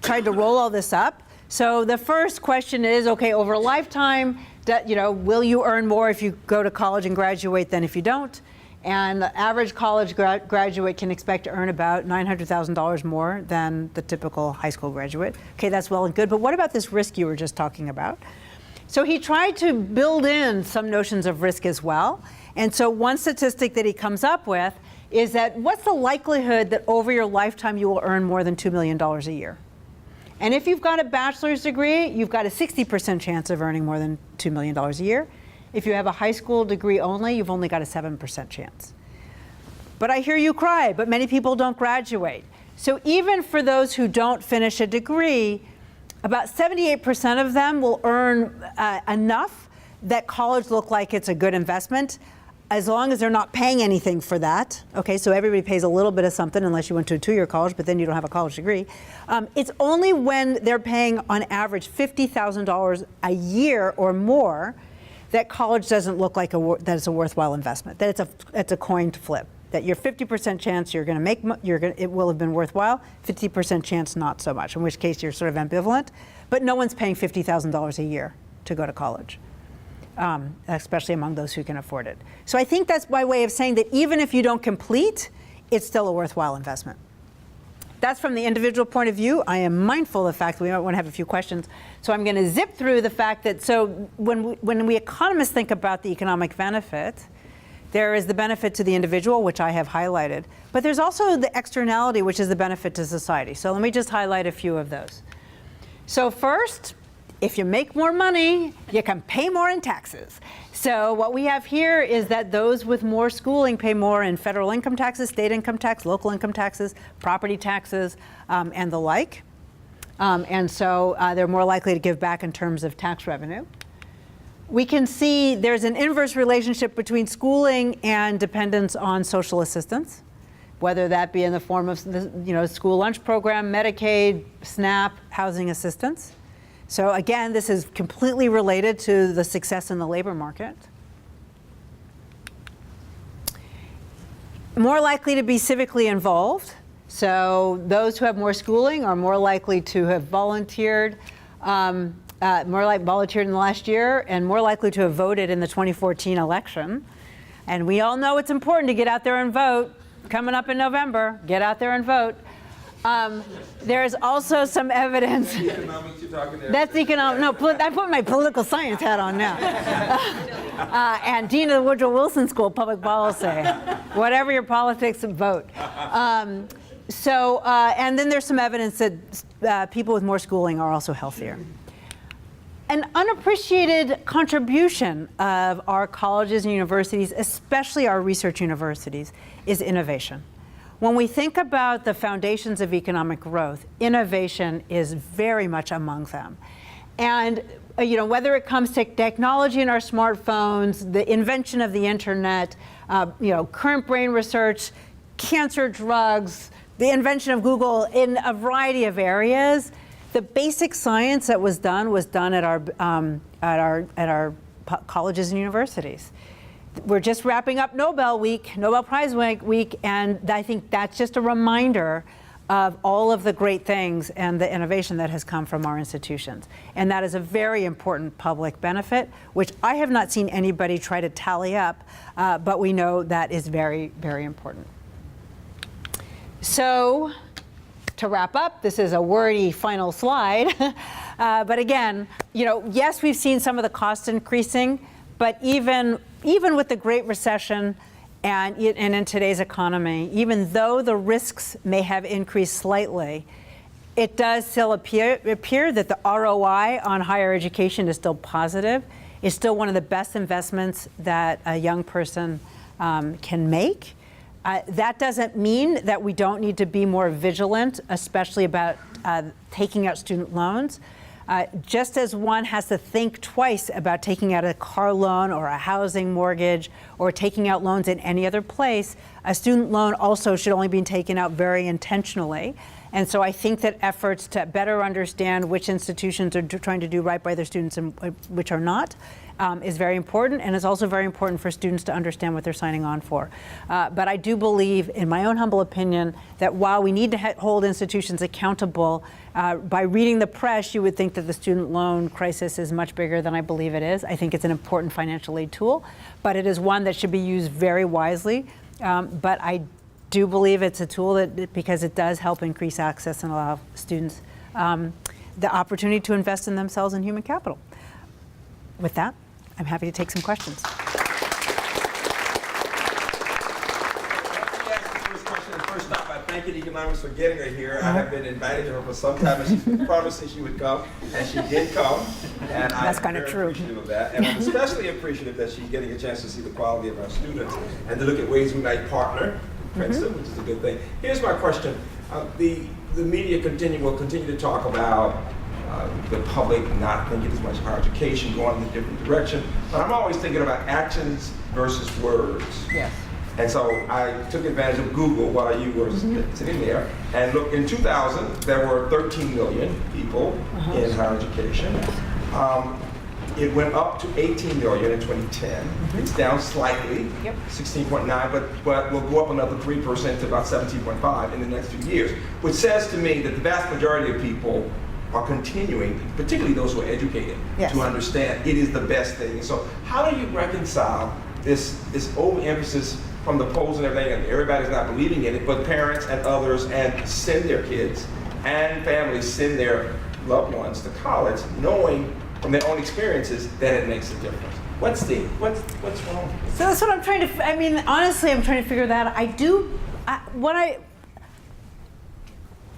tried to roll all this up. So the first question is, okay, over a lifetime, will you earn more if you go to college and graduate than if you don't? And the average college graduate can expect to earn about $900,000 more than the typical high school graduate. Okay, that's well and good, but what about this risk you were just talking about? So he tried to build in some notions of risk as well. And so one statistic that he comes up with is that what's the likelihood that over your lifetime you will earn more than $2 million a year? And if you've got a bachelor's degree, you've got a 60% chance of earning more than $2 million a year. If you have a high school degree only, you've only got a 7% chance. But I hear you cry, but many people don't graduate. So even for those who don't finish a degree, about 78% of them will earn enough that college look like it's a good investment, as long as they're not paying anything for that. Okay, so everybody pays a little bit of something unless you went to a 2-year college, but then you don't have a college degree. It's only when they're paying on average $50,000 a year or more that college doesn't look like that it's a worthwhile investment, that it's a coin to flip. That your 50% chance it will have been worthwhile, 50% chance not so much, in which case you're sort of ambivalent, but no one's paying $50,000 a year to go to college, especially among those who can afford it. So I think that's my way of saying that even if you don't complete, it's still a worthwhile investment. That's from the individual point of view. I am mindful of the fact that we might want to have a few questions. So I'm going to zip through the fact that, so when we economists think about the economic benefit, there is the benefit to the individual, which I have highlighted, but there's also the externality, which is the benefit to society. So let me just highlight a few of those. So first, if you make more money, you can pay more in taxes. So what we have here is that those with more schooling pay more in federal income taxes, state income tax, local income taxes, property taxes, and the like. And so they're more likely to give back in terms of tax revenue. We can see there's an inverse relationship between schooling and dependence on social assistance, whether that be in the form of the school lunch program, Medicaid, SNAP, housing assistance. So again, this is completely related to the success in the labor market. More likely to be civically involved. So those who have more schooling are more likely to have volunteered, volunteered in the last year, and more likely to have voted in the 2014 election. And we all know it's important to get out there and vote. Coming up in November, get out there and vote. There's also some evidence. Economics you're talking there. That's economic. No, I put my political science hat on now. And Dean of the Woodrow Wilson School of Public Policy. Whatever your politics, vote. And then there's some evidence that people with more schooling are also healthier. An unappreciated contribution of our colleges and universities, especially our research universities, is innovation. When we think about the foundations of economic growth, innovation is very much among them. And whether it comes to technology in our smartphones, the invention of the internet, current brain research, cancer drugs, the invention of Google in a variety of areas, the basic science that was done at our colleges and universities. We're just wrapping up Nobel Prize Week, and I think that's just a reminder of all of the great things and the innovation that has come from our institutions. And that is a very important public benefit, which I have not seen anybody try to tally up, but we know that is very, very important. So, to wrap up, this is a wordy final slide. But again, yes, we've seen some of the costs increasing, but even with the Great Recession and in today's economy, even though the risks may have increased slightly, it does still appear that the ROI on higher education is still positive. It's still one of the best investments that a young person can make. That doesn't mean that we don't need to be more vigilant, especially about taking out student loans. Just as one has to think twice about taking out a car loan or a housing mortgage or taking out loans in any other place, a student loan also should only be taken out very intentionally. And so I think that efforts to better understand which institutions are trying to do right by their students and which are not is very important, and it's also very important for students to understand what they're signing on for. But I do believe, in my own humble opinion, that while we need to hold institutions accountable, by reading the press, you would think that the student loan crisis is much bigger than I believe it is. I think it's an important financial aid tool, but it is one that should be used very wisely. But I do believe it's a tool that, because it does help increase access and allow students the opportunity to invest in themselves and human capital. With that, I'm happy to take some questions. Let me ask the first question and first off, I thanking economics for getting her here. I have been inviting her for some time, and she promised that she would come, and she did come. And That's I'm kind of very true. appreciative of that. And I'm especially appreciative that she's getting a chance to see the quality of our students and to look at ways we might partner Princeton, which is a good thing. Here's my question. The media will continue to talk about the public not thinking as much higher education, going in a different direction. But I'm always thinking about actions versus words. Yes. And so I took advantage of Google while you were sitting there. And look, in 2000, there were 13 million people in higher education. It went up to 18 million in 2010. It's down slightly, 16.9, but will go up another 3% to about 17.5 in the next few years, which says to me that the vast majority of people are continuing, particularly those who are educated, to understand it is the best thing. So how do you reconcile this overemphasis from the polls and everything, and everybody's not believing in it, but parents and others and send their kids and families send their loved ones to college, knowing from their own experiences that it makes a difference? What's wrong? So that's what I'm trying to, I mean, honestly, I'm trying to figure that out.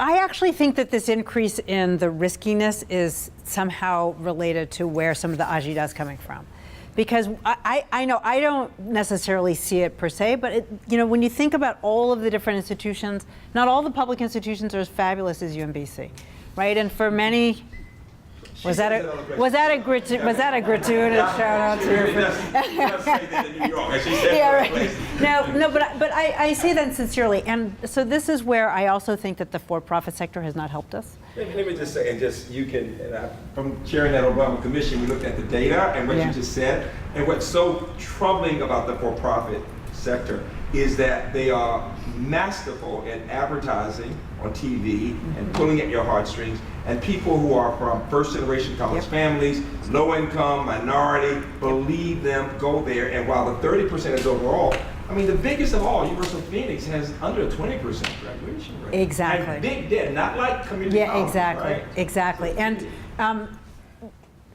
I actually think that this increase in the riskiness is somehow related to where some of the agita is coming from. Because I know I don't necessarily see it per se, but when you think about all of the different institutions, not all the public institutions are as fabulous as UMBC, right? And for many, was that a gratuitous shout out to your Yeah, right. No, but I say that sincerely, and so this is where I also think that the for-profit sector has not helped us. Let me just say, from chairing that Obama Commission, we looked at the data and what you just said, and what's so troubling about the for-profit sector is that they are masterful at advertising on TV and pulling at your heartstrings, and people who are from first-generation college families, low income, minority, believe them, go there, and while the 30% is overall, I mean, the biggest of all, University of Phoenix, has under a 20% graduation rate. Exactly. And big debt, not like community college, right? Exactly. And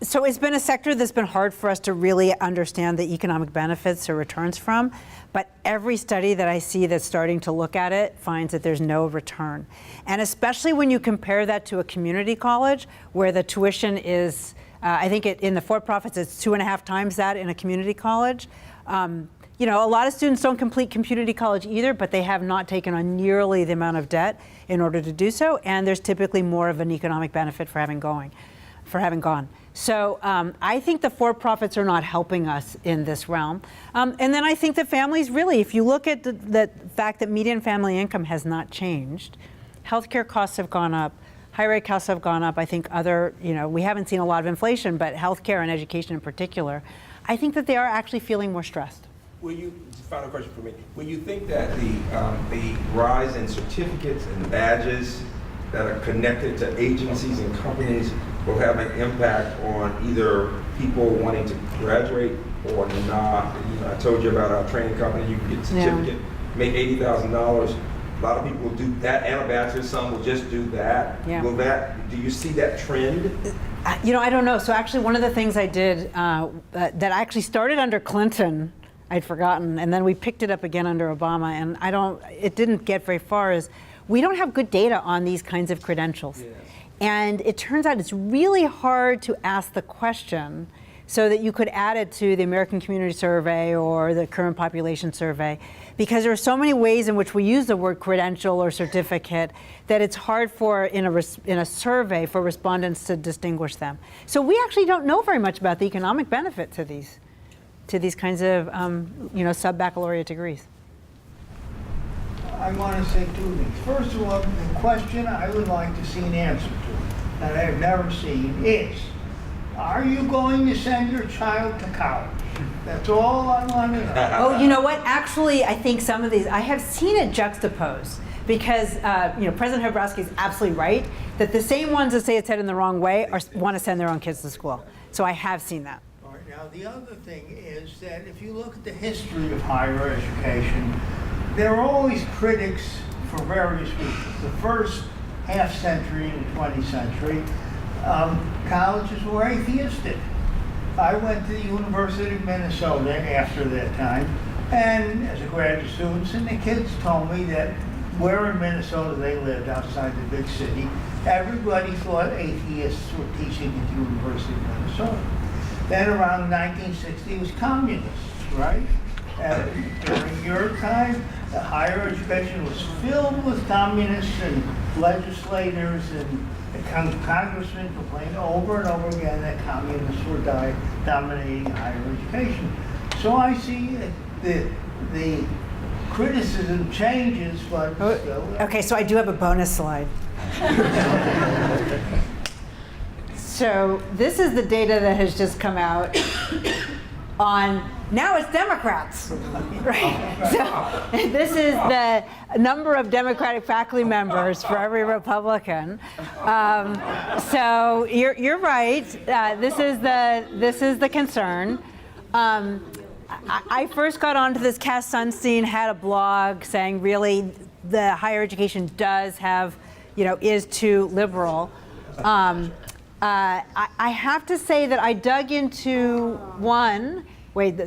so it's been a sector that's been hard for us to really understand the economic benefits or returns from, but every study that I see that's starting to look at it finds that there's no return. And especially when you compare that to a community college where the tuition is, I think in the for-profits it's 2.5 times that in a community college. A lot of students don't complete community college either, but they have not taken on nearly the amount of debt in order to do so, and there's typically more of an economic benefit for having gone. So I think the for-profits are not helping us in this realm. And then I think that families really, if you look at the fact that median family income has not changed, healthcare costs have gone up, higher ed costs have gone up. I think we haven't seen a lot of inflation, but healthcare and education in particular, I think that they are actually feeling more stressed. Final question for me. Will you think that the rise in certificates and badges that are connected to agencies and companies will have an impact on either people wanting to graduate or not? I told you about our training company. You can get a certificate, make $80,000. A lot of people will do that and a bachelor's. Some will just do that. Yeah. Do you see that trend? I don't know. So actually, one of the things I did that actually started under Clinton, I'd forgotten, and then we picked it up again under Obama, and it didn't get very far, is we don't have good data on these kinds of credentials. Yes. And it turns out it's really hard to ask the question so that you could add it to the American Community Survey or the Current Population Survey, because there are so many ways in which we use the word credential or certificate that it's hard for, in a survey, for respondents to distinguish them. So we actually don't know very much about the economic benefit to these kinds of sub-baccalaureate degrees. I want to say 2 things. First of all, the question I would like to see an answer to, that I have never seen, is, are you going to send your child to college? That's all I want to know. Oh, you know what? Actually, I think some of these, I have seen it juxtaposed, because President Hrabowski is absolutely right that the same ones that say it's said in the wrong way want to send their own kids to school. So I have seen that. All right. Now, the other thing is that if you look at the history of higher education, there are always critics for various reasons. The first half century in the 20th century, colleges were atheistic. I went to the University of Minnesota after that time, and as a graduate student, and the kids told me that where in Minnesota they lived, outside the big city, everybody thought atheists were teaching at the University of Minnesota. Then around 1960, it was communists, right? During your time, the higher education was filled with communists, and legislators and congressmen complained over and over again that communists were dominating higher education. So I see the criticism changes, but still. Okay, so I do have a bonus slide. So this is the data that has just come out on, now it's Democrats, right? So this is the number of Democratic faculty members for every Republican. So you're right. This is the concern. I first got onto this. Cass Sunstein had a blog saying really the higher education does have, is too liberal. I have to say that I dug into one,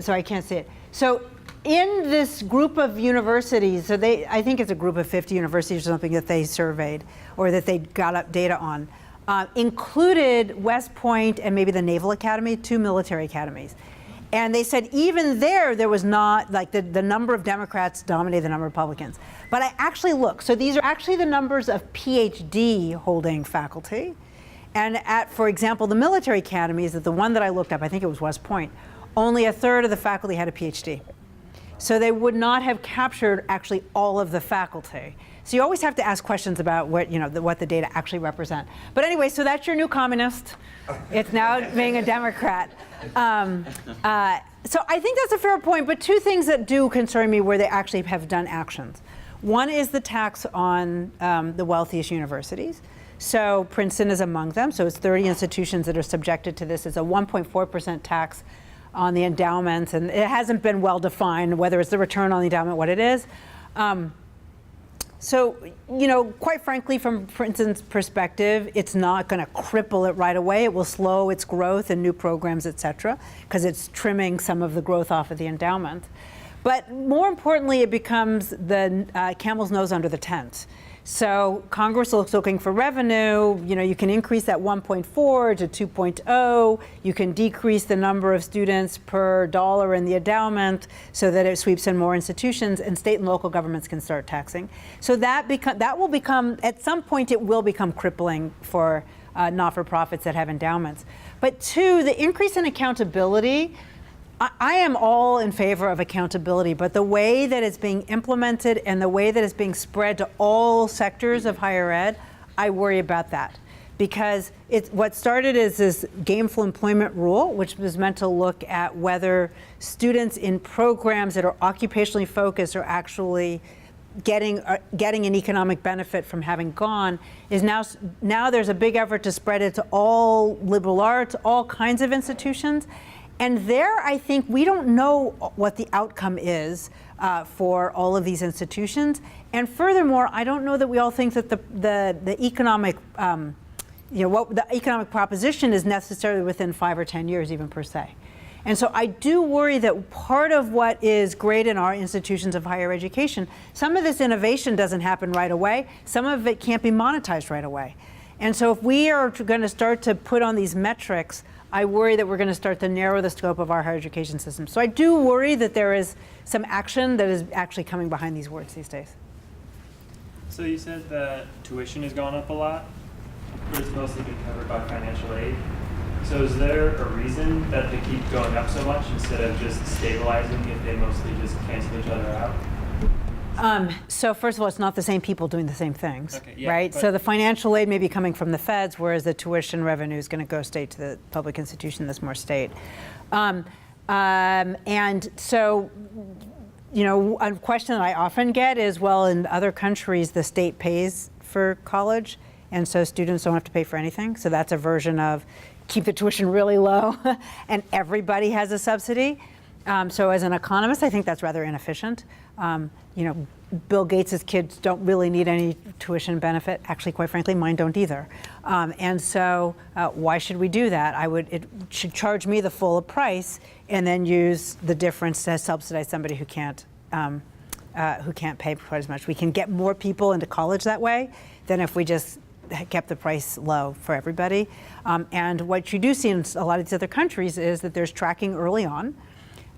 so I can't see it. So in this group of universities, so I think it's a group of 50 universities or something that they surveyed or that they got up data on, included West Point and maybe the Naval Academy, 2 military academies. And they said even there was not, like the number of Democrats dominated the number of Republicans. But I actually looked, so these are actually the numbers of PhD holding faculty. And at, for example, the military academies, the one that I looked up, I think it was West Point, only a third of the faculty had a PhD. So they would not have captured actually all of the faculty. So you always have to ask questions about what the data actually represent. But anyway, so that's your new communist. It's now being a Democrat. So I think that's a fair point, but 2 things that do concern me where they actually have done actions. One is the tax on the wealthiest universities. So Princeton is among them. So it's 30 institutions that are subjected to this. It's a 1.4% tax on the endowments, and it hasn't been well defined whether it's the return on the endowment, what it is. So, quite frankly, from Princeton's perspective, it's not going to cripple it right away. It will slow its growth and new programs, et cetera, because it's trimming some of the growth off of the endowment. But more importantly, it becomes the camel's nose under the tent. So Congress is looking for revenue. You can increase that 1.4 to 2.0. You can decrease the number of students per dollar in the endowment so that it sweeps in more institutions, and state and local governments can start taxing. So that will become, at some point, it will become crippling for not-for-profits that have endowments. But 2, the increase in accountability. I am all in favor of accountability, but the way that it's being implemented and the way that it's being spread to all sectors of higher ed, I worry about that. Because what started as this gainful employment rule, which was meant to look at whether students in programs that are occupationally focused are actually getting an economic benefit from having gone, is now there's a big effort to spread it to all liberal arts, all kinds of institutions. And there, I think we don't know what the outcome is for all of these institutions. And furthermore, I don't know that we all think that the economic, what the economic proposition is necessarily within 5 or 10 years, even per se. And so I do worry that part of what is great in our institutions of higher education, some of this innovation doesn't happen right away. Some of it can't be monetized right away. And so if we are going to start to put on these metrics, I worry that we're going to start to narrow the scope of our higher education system. So I do worry that there is some action that is actually coming behind these words these days. So you said that tuition has gone up a lot, but it's mostly been covered by financial aid. So is there a reason that they keep going up so much instead of just stabilizing if they mostly just cancel each other out? So first of all, it's not the same people doing the same things, okay, yeah, right? So the financial aid may be coming from the feds, whereas the tuition revenue is going to go state to the public institution that's more state. And so, a question that I often get is, well, in other countries, the state pays for college, and so students don't have to pay for anything. So that's a version of keep the tuition really low, and everybody has a subsidy. So as an economist, I think that's rather inefficient. Bill Gates's kids don't really need any tuition benefit. Actually, quite frankly, mine don't either. And so why should we do that? It should charge me the full price and then use the difference to subsidize somebody who can't pay quite as much. We can get more people into college that way than if we just kept the price low for everybody. And what you do see in a lot of these other countries is that there's tracking early on.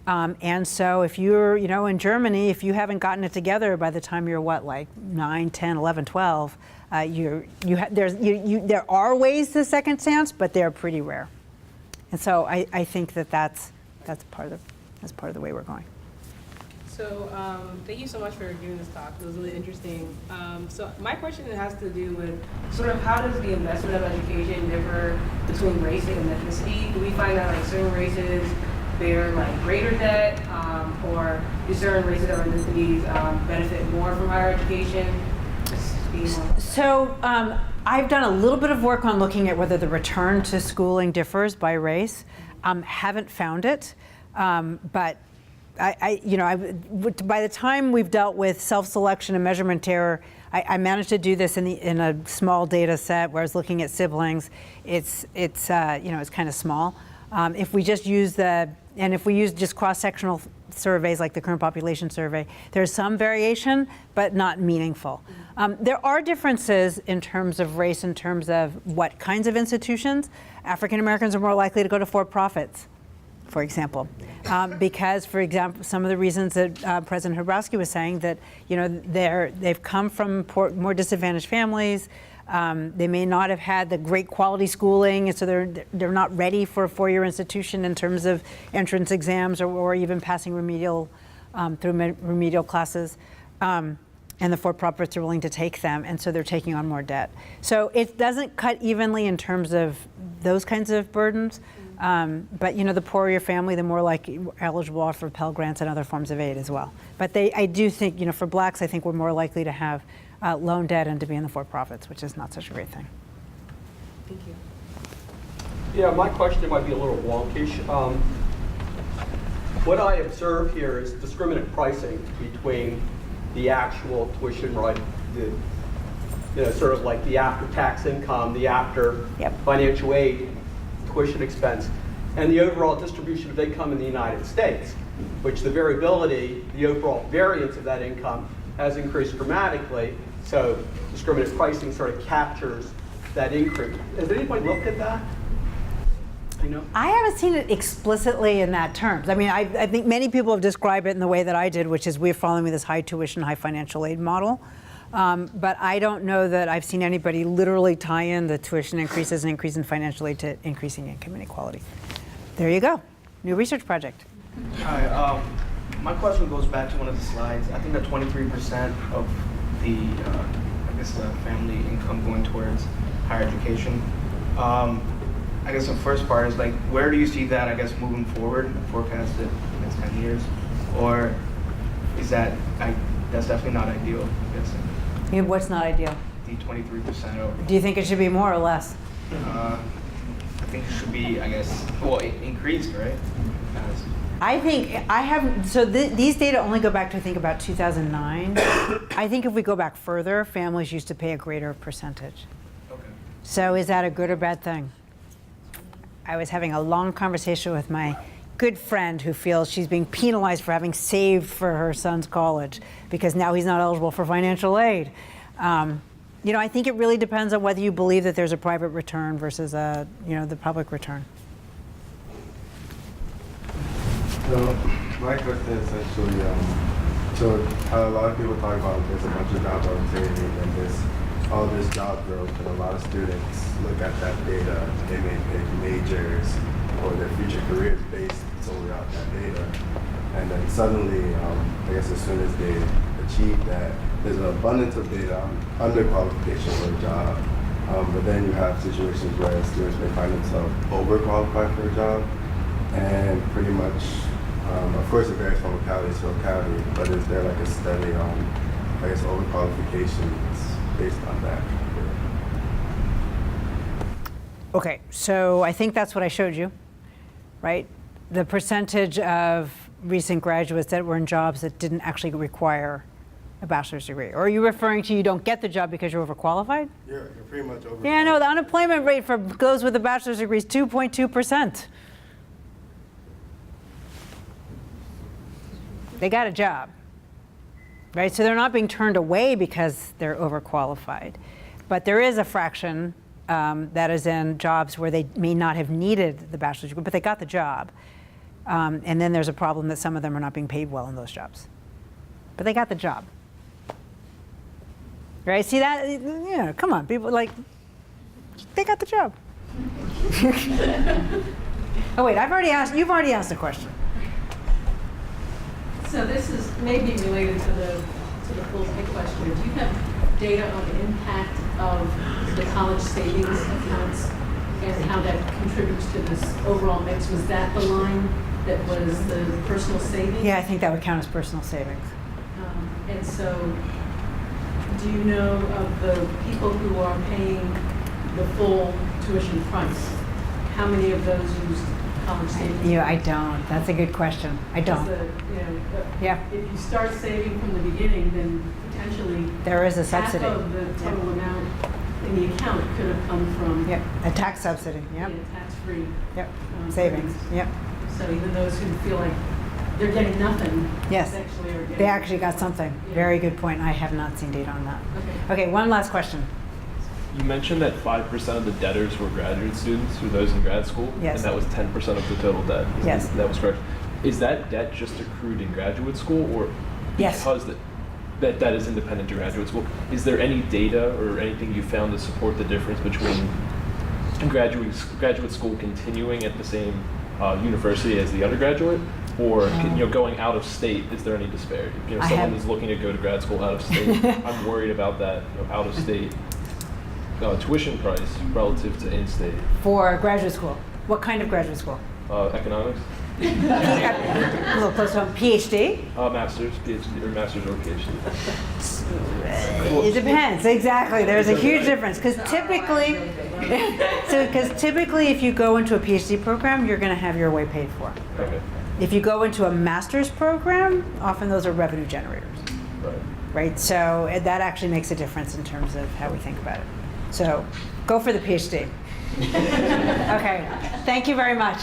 And so if you're, in Germany, if you haven't gotten it together by the time you're like 9, 10, 11, 12, there are ways to second chance, but they're pretty rare. And so I think that's part of the way we're going. So thank you so much for giving this talk. It was really interesting. So my question has to do with sort of how does the investment of education differ between race and ethnicity? Do we find that like certain races bear like greater debt, or do certain races or ethnicities benefit more from higher education? So I've done a little bit of work on looking at whether the return to schooling differs by race. Haven't found it, but by the time we've dealt with self-selection and measurement error, I managed to do this in a small data set where I was looking at siblings. It's kind of small. If we just use if we use just cross-sectional surveys like the current population survey, there's some variation, but not meaningful. There are differences in terms of race, in terms of what kinds of institutions. African Americans are more likely to go to for-profits, for example, because, for example, some of the reasons that President Hrabowski was saying that they've come from more disadvantaged families. They may not have had the great quality schooling, and so they're not ready for a four-year institution in terms of entrance exams or even passing remedial through remedial classes. And the for-profits are willing to take them, and so they're taking on more debt. So it doesn't cut evenly in terms of those kinds of burdens. But the poorer your family, the more eligible for Pell Grants and other forms of aid as well. But I do think, for blacks, I think we're more likely to have loan debt and to be in the for-profits, which is not such a great thing. Thank you. Yeah, my question might be a little wonkish. What I observe here is discriminate pricing between the actual tuition, right? Sort of like the after-tax income, the after financial aid, tuition expense, and the overall distribution of income in the United States, which the variability, the overall variance of that income has increased dramatically. So discriminate pricing sort of captures that increase. Has anybody looked at that? I haven't seen it explicitly in that terms. I mean, I think many people have described it in the way that I did, which is we're following this high tuition, high financial aid model. But I don't know that I've seen anybody literally tie in the tuition increases and increase in financial aid to increasing income inequality. There you go. New research project. Hi. My question goes back to one of the slides. I think that 23% of the, family income going towards higher education. I guess the first part is where do you see that, moving forward, forecasted in the next 10 years? Or is that's definitely not ideal, I'm guessing. What's not ideal? The 23% of. Do you think it should be more or less? I think it should be, increased, right? I think these data only go back to, I think, about 2009. I think if we go back further, families used to pay a greater percentage. Okay. So is that a good or bad thing? I was having a long conversation with my good friend who feels she's being penalized for having saved for her son's college because now he's not eligible for financial aid. I think it really depends on whether you believe that there's a private return versus the public return. So my question is essentially, so a lot of people talk about there's a bunch of job opportunity and there's all this job growth, and a lot of students look at that data and they may pick majors or their future careers based solely off that data. And then suddenly, as soon as they achieve that, there's an abundance of data on underqualification for a job. But then you have situations where students may find themselves overqualified for a job, and pretty much, of course it varies from locality to locality, but is there a study on, overqualifications based on that? Okay, so I think that's what I showed you, right? The percentage of recent graduates that were in jobs that didn't actually require a bachelor's degree. Or are you referring to you don't get the job because you're overqualified? Yeah, you're pretty much overqualified. Yeah, no, the unemployment rate for those with a bachelor's degree is 2.2%. They got a job, right? So they're not being turned away because they're overqualified. But there is a fraction that is in jobs where they may not have needed the bachelor's degree, but they got the job. And then there's a problem that some of them are not being paid well in those jobs. But they got the job. Right? See that? Yeah, come on, people, like, they got the job. Oh wait, you've already asked a question. So this is maybe related to the full pay question. Do you have data on the impact of the college savings accounts and how that contributes to this overall mix? Was that the line that was the personal savings? Yeah, I think that would count as personal savings. And so, do you know of the people who are paying the full tuition price? How many of those used college savings? Yeah, I don't. That's a good question. I don't. Yeah. If you start saving from the beginning, then potentially There is a subsidy. half of the total amount in the account could have come from Yep, a tax subsidy. Yep, tax-free yep, savings. Yep. So even those who feel like they're getting nothing, Yes. actually are getting. They actually got something. Yeah. Very good point. I have not seen data on that. Okay. Okay, one last question. You mentioned that 5% of the debtors were graduate students, or those in grad school, Yes. and that was 10% of the total debt. Yes. That was correct. Is that debt just accrued in graduate school, or Yes. because that debt is independent to graduate school? Is there any data or anything you found to support the difference between graduate school continuing at the same university as the undergraduate, or going out of state? Is there any disparity? Someone is looking to go to grad school out of state. I'm worried about that out of state tuition price relative to in-state. For graduate school. What kind of graduate school? Economics, A little close to home. PhD? master's, PhD, or master's or PhD. It depends, exactly. There's a huge difference because typically, if you go into a PhD program, you're going to have your way paid for. Okay. If you go into a master's program, often those are revenue generators, Right. right? So that actually makes a difference in terms of how we think about it. So go for the PhD. Okay, thank you very much.